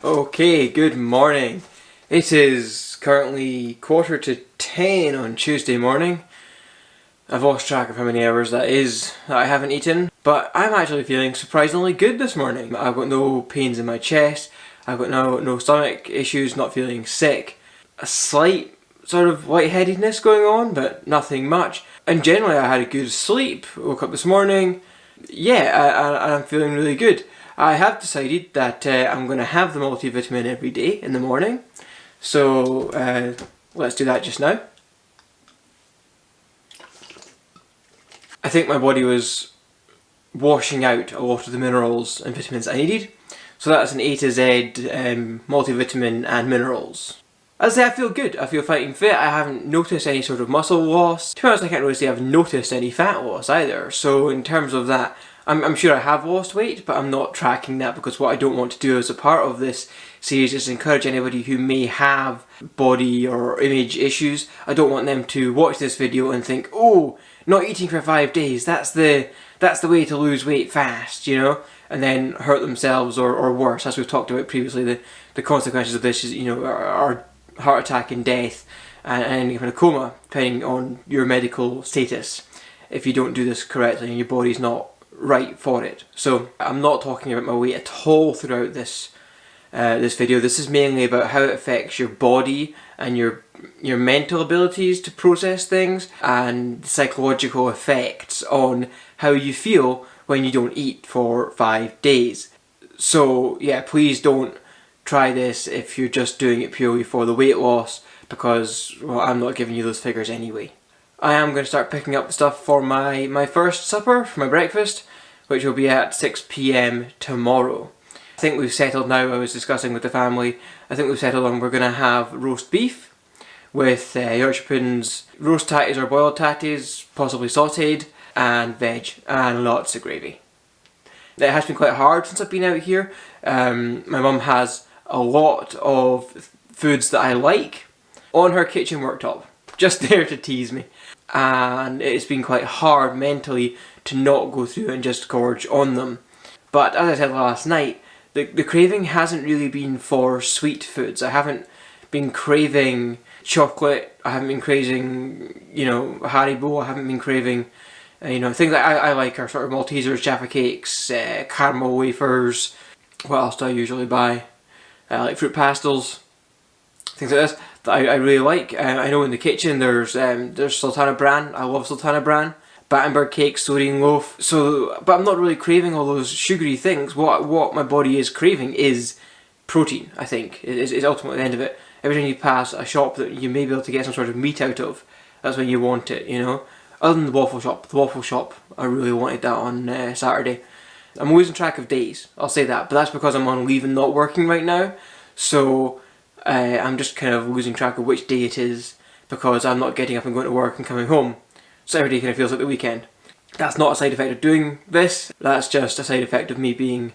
Okay, good morning. It is currently 10:15 on Tuesday morning. I've lost track of how many hours that is that I haven't eaten, but I'm actually feeling surprisingly good this morning. I've got no pains in my chest, I've got no stomach issues, not feeling sick. A slight sort of lightheadedness going on, but nothing much. And generally I had a good sleep, woke up this morning. I'm feeling really good. I have decided that I'm going to have the multivitamin every day in the morning. So let's do that just now. I think my body was washing out a lot of the minerals and vitamins I needed. So that's an A to Z multivitamin and minerals. As I say, I feel good. I feel fighting fit. I haven't noticed any sort of muscle loss. To be honest, I can't really say I've noticed any fat loss either. So in terms of that, I'm sure I have lost weight, but I'm not tracking that because what I don't want to do as a part of this series is encourage anybody who may have body or image issues. I don't want them to watch this video and think, oh, not eating for 5 days, that's the way to lose weight fast, you know, and then hurt themselves or worse. As we've talked about previously, the consequences of this is, are heart attack and death and even a coma, depending on your medical status, if you don't do this correctly and your body's not right for it. So I'm not talking about my weight at all throughout this video. This is mainly about how it affects your body and your mental abilities to process things and psychological effects on how you feel when you don't eat for 5 days. So yeah, please don't try this if you're just doing it purely for the weight loss, because, well, I'm not giving you those figures anyway. I am going to start picking up the stuff for my first supper, for my breakfast, which will be at 6 PM tomorrow. I think we've settled now, I was discussing with the family, I think we've settled on we're going to have roast beef with Yorkshire puddings, roast tatties or boiled tatties, possibly sautéed, and veg, and lots of gravy. It has been quite hard since I've been out here. My mum has a lot of foods that I like on her kitchen worktop, just there to tease me. And it's been quite hard mentally to not go through and just gorge on them. But as I said last night, the craving hasn't really been for sweet foods. I haven't been craving chocolate, I haven't been craving, Haribo, I haven't been craving, things that I like are sort of Maltesers, Jaffa Cakes, caramel wafers. What else do I usually buy? I like fruit pastels, things like this that I really like. I know in the kitchen there's Sultana Bran. I love Sultana Bran. Battenberg cake, Sodium loaf. But I'm not really craving all those sugary things. What my body is craving is protein, I think. It's ultimately the end of it. Every time you pass a shop that you may be able to get some sort of meat out of, that's when you want it, you know. Other than the waffle shop, I really wanted that on Saturday. I'm losing track of days, I'll say that, but that's because I'm on leave and not working right now. So I'm just kind of losing track of which day it is because I'm not getting up and going to work and coming home. So every day kind of feels like the weekend. That's not a side effect of doing this, that's just a side effect of me being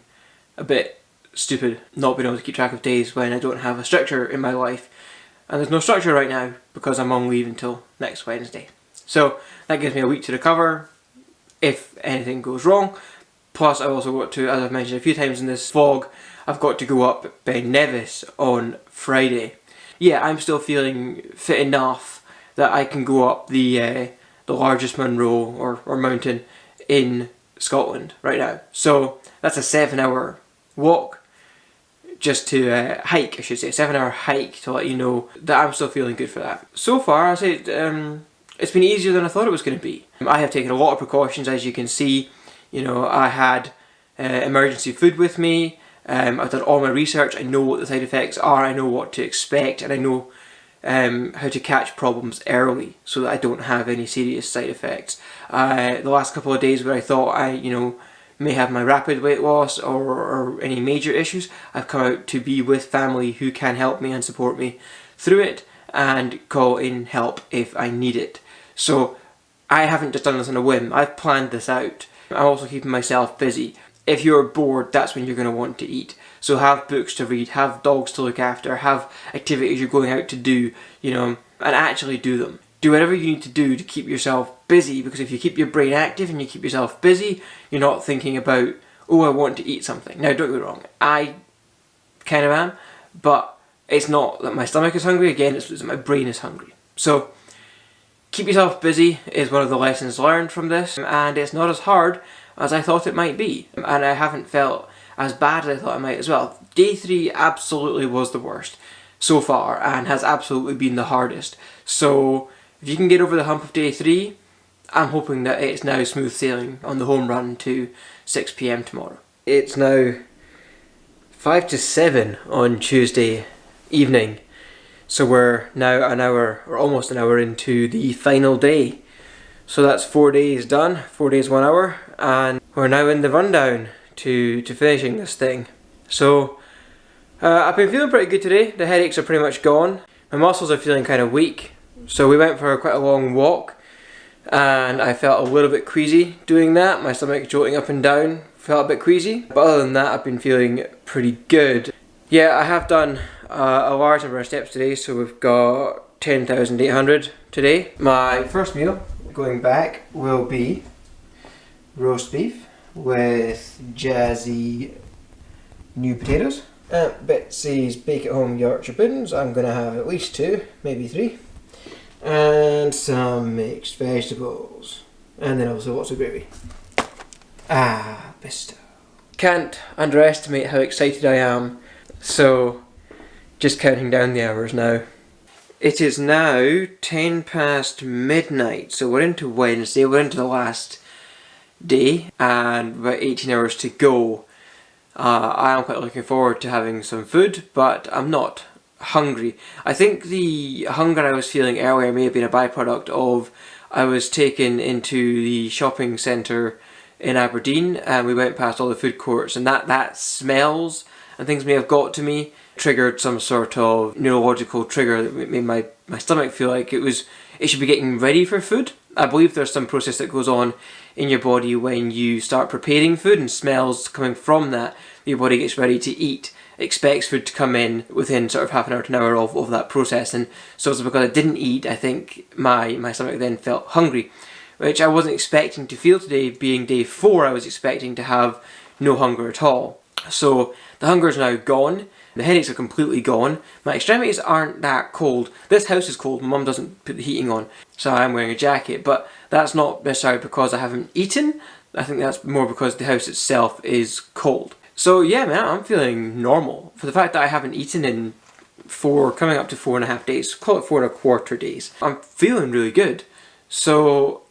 a bit stupid, not being able to keep track of days when I don't have a structure in my life. And there's no structure right now because I'm on leave until next Wednesday. So that gives me a week to recover if anything goes wrong. Plus I've also got to, as I've mentioned a few times in this vlog, I've got to go up Ben Nevis on Friday. Yeah, I'm still feeling fit enough that I can go up the largest Munro or mountain in Scotland right now. So that's a 7-hour walk, just to hike, I should say, a 7-hour hike, to let you know that I'm still feeling good for that. So far, I say it's been easier than I thought it was going to be. I have taken a lot of precautions, as you can see. I had emergency food with me. I've done all my research. I know what the side effects are. I know what to expect, and I know how to catch problems early so that I don't have any serious side effects. The last couple of days where I thought I, may have my rapid weight loss or any major issues, I've come out to be with family who can help me and support me through it and call in help if I need it. So I haven't just done this on a whim. I've planned this out. I'm also keeping myself busy. If you're bored, that's when you're going to want to eat. So have books to read, have dogs to look after, have activities you're going out to do, and actually do them. Do whatever you need to do to keep yourself busy, because if you keep your brain active and you keep yourself busy, you're not thinking about, oh, I want to eat something. Now, don't get me wrong, I kind of am, but it's not that my stomach is hungry, again it's that my brain is hungry. So keep yourself busy is one of the lessons learned from this, and it's not as hard as I thought it might be, and I haven't felt as bad as I thought I might as well. Day 3 absolutely was the worst so far, and has absolutely been the hardest. So if you can get over the hump of day 3, I'm hoping that it's now smooth sailing on the home run to 6 PM tomorrow. It's now 5 to 7 on Tuesday evening, so we're now an hour, or almost an hour, into the final day. So that's 4 days done, 4 days 1 hour, and we're now in the rundown to finishing this thing. So I've been feeling pretty good today. The headaches are pretty much gone. My muscles are feeling kind of weak, so we went for quite a long walk, and I felt a little bit queasy doing that. My stomach jolting up and down, felt a bit queasy, but other than that I've been feeling pretty good. Yeah, I have done a large number of steps today, so we've got 10,800 today. My first meal going back will be roast beef with jazzy new potatoes. Betsy's Bake at Home Yorkshire puddings. I'm going to have at least 2, maybe 3. And some mixed vegetables. And then also lots of gravy. Ah, Bisto. Can't underestimate how excited I am. So, just counting down the hours now. It is now 10 past midnight, so we're into Wednesday, we're into the last day, and about 18 hours to go. I am quite looking forward to having some food, but I'm not hungry. I think the hunger I was feeling earlier may have been a byproduct of I was taken into the shopping centre in Aberdeen, and we went past all the food courts, and that smells and things may have got to me, triggered some sort of neurological trigger that made my stomach feel like it should be getting ready for food. I believe there's some process that goes on in your body when you start preparing food, and smells coming from that, your body gets ready to eat, expects food to come in within sort of half an hour to an hour of that process. And so it's because I didn't eat, I think my stomach then felt hungry, which I wasn't expecting to feel today. Being day 4, I was expecting to have no hunger at all. So the hunger is now gone. The headaches are completely gone. My extremities aren't that cold. This house is cold. My mum doesn't put the heating on, so I'm wearing a jacket. But that's not necessarily because I haven't eaten. I think that's more because the house itself is cold. So yeah, man, I'm feeling normal. For the fact that I haven't eaten in coming up to 4.5 days, call it 4.25 days, I'm feeling really good. So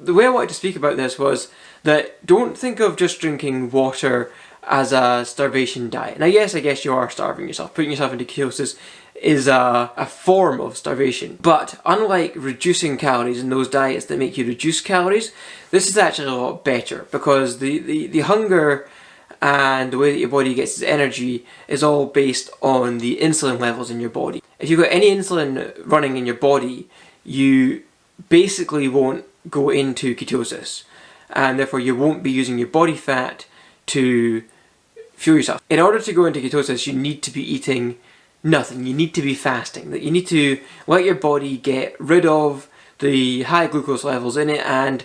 the way I wanted to speak about this was that don't think of just drinking water as a starvation diet. Now yes, I guess you are starving yourself. Putting yourself into ketosis is a form of starvation. But unlike reducing calories in those diets that make you reduce calories, this is actually a lot better, because the hunger and the way that your body gets its energy is all based on the insulin levels in your body. If you've got any insulin running in your body, you basically won't go into ketosis, and therefore you won't be using your body fat to fuel yourself. In order to go into ketosis, you need to be eating nothing. You need to be fasting. That you need to let your body get rid of the high glucose levels in it and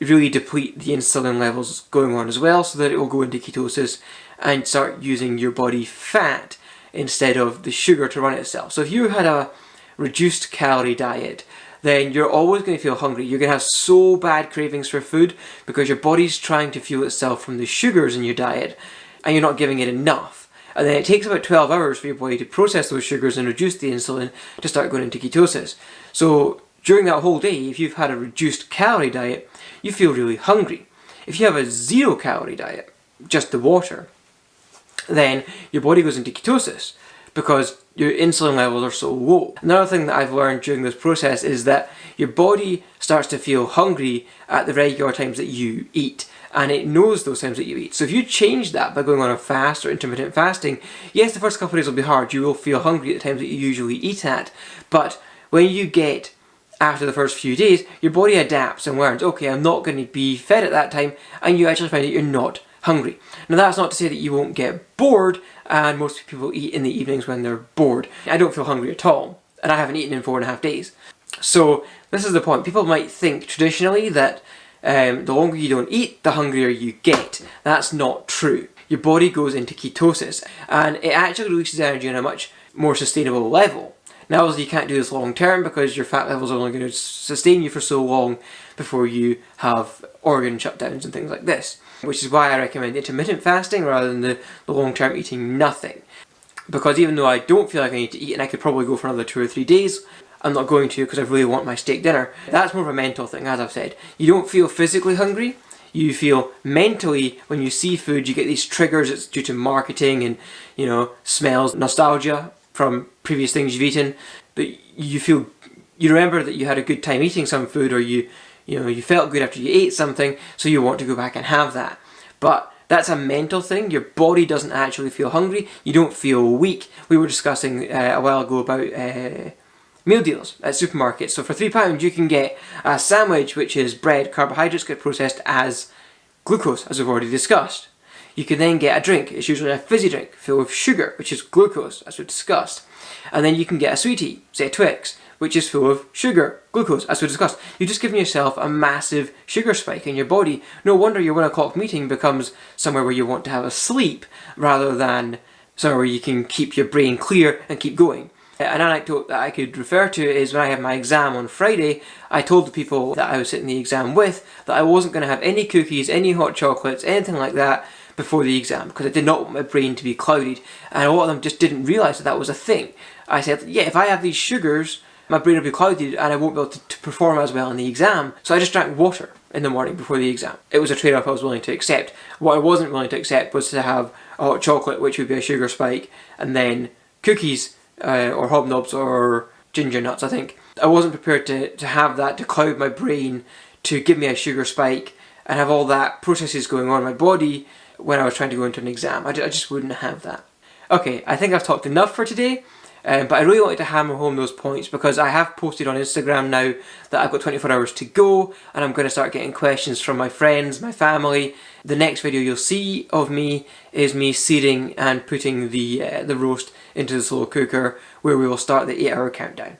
really deplete the insulin levels going on as well, so that it will go into ketosis and start using your body fat instead of the sugar to run itself. So if you had a reduced calorie diet, then you're always going to feel hungry. You're going to have so bad cravings for food because your body's trying to fuel itself from the sugars in your diet, and you're not giving it enough. And then it takes about 12 hours for your body to process those sugars and reduce the insulin to start going into ketosis. So during that whole day, if you've had a reduced calorie diet, you feel really hungry. If you have a 0 calorie diet, just the water, then your body goes into ketosis because your insulin levels are so low. Another thing that I've learned during this process is that your body starts to feel hungry at the regular times that you eat, and it knows those times that you eat. So if you change that by going on a fast or intermittent fasting, yes, the first couple of days will be hard. You will feel hungry at the times that you usually eat at, but when you get after the first few days, your body adapts and learns, okay, I'm not going to be fed at that time, and you actually find that you're not hungry. Now that's not to say that you won't get bored, and most people eat in the evenings when they're bored. I don't feel hungry at all, and I haven't eaten in 4.5 days. So this is the point. People might think traditionally that the longer you don't eat, the hungrier you get. That's not true. your body goes into ketosis, and it actually releases energy on a much more sustainable level. Now obviously you can't do this long term because your fat levels are only going to sustain you for so long before you have organ shutdowns and things like this. Which is why I recommend intermittent fasting rather than the long term eating nothing. Because even though I don't feel like I need to eat, and I could probably go for another 2 or 3 days, I'm not going to because I really want my steak dinner. That's more of a mental thing, as I've said. You don't feel physically hungry. You feel mentally, when you see food, you get these triggers. It's due to marketing and, smells, nostalgia from previous things you've eaten. But you remember that you had a good time eating some food, or you felt good after you ate something, so you want to go back and have that. But that's a mental thing. Your body doesn't actually feel hungry. You don't feel weak. We were discussing a while ago about meal deals at supermarkets. So for £3 you can get a sandwich, which is bread, carbohydrates get processed as glucose, as we've already discussed. You can then get a drink. It's usually a fizzy drink filled with sugar, which is glucose, as we've discussed. And then you can get a sweetie, say a Twix, which is full of sugar, glucose, as we discussed. You've just given yourself a massive sugar spike in your body. No wonder your 1 o'clock meeting becomes somewhere where you want to have a sleep rather than somewhere where you can keep your brain clear and keep going. An anecdote that I could refer to is when I had my exam on Friday, I told the people that I was sitting the exam with that I wasn't going to have any cookies, any hot chocolates, anything like that before the exam, because I did not want my brain to be clouded, and a lot of them just didn't realise that was a thing. I said, yeah, if I have these sugars, my brain will be clouded and I won't be able to perform as well in the exam. So I just drank water in the morning before the exam. It was a trade-off I was willing to accept. What I wasn't willing to accept was to have a hot chocolate, which would be a sugar spike, and then cookies, or hobnobs, or ginger nuts, I think. I wasn't prepared to have that to cloud my brain, to give me a sugar spike, and have all that processes going on in my body when I was trying to go into an exam. I just wouldn't have that. Okay, I think I've talked enough for today. But I really wanted to hammer home those points because I have posted on Instagram now that I've got 24 hours to go, and I'm going to start getting questions from my friends, my family. The next video you'll see of me is me searing and putting the roast into the slow cooker, where we will start the 8-hour countdown.